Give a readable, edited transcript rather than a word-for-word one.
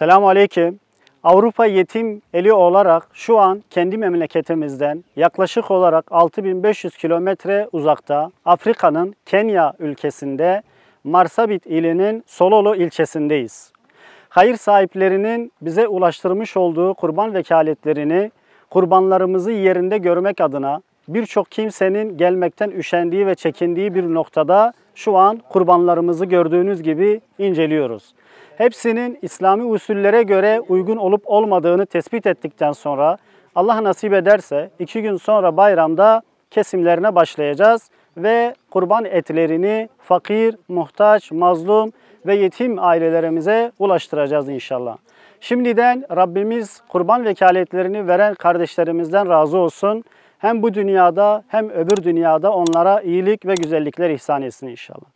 Selamun Aleyküm. Avrupa Yetim Eli olarak şu an kendi memleketimizden yaklaşık olarak 6500 kilometre uzakta Afrika'nın Kenya ülkesinde Marsabit ilinin Sololo ilçesindeyiz. Hayır sahiplerinin bize ulaştırmış olduğu kurban vekaletlerini kurbanlarımızı yerinde görmek adına birçok kimsenin gelmekten üşendiği ve çekindiği bir noktada şu an kurbanlarımızı gördüğünüz gibi inceliyoruz. Hepsinin İslami usullere göre uygun olup olmadığını tespit ettikten sonra Allah nasip ederse 2 gün sonra bayramda kesimlerine başlayacağız ve kurban etlerini fakir, muhtaç, mazlum ve yetim ailelerimize ulaştıracağız inşallah. Şimdiden Rabbimiz kurban vekaletlerini veren kardeşlerimizden razı olsun. Hem bu dünyada hem öbür dünyada onlara iyilik ve güzellikler ihsan etsin inşallah.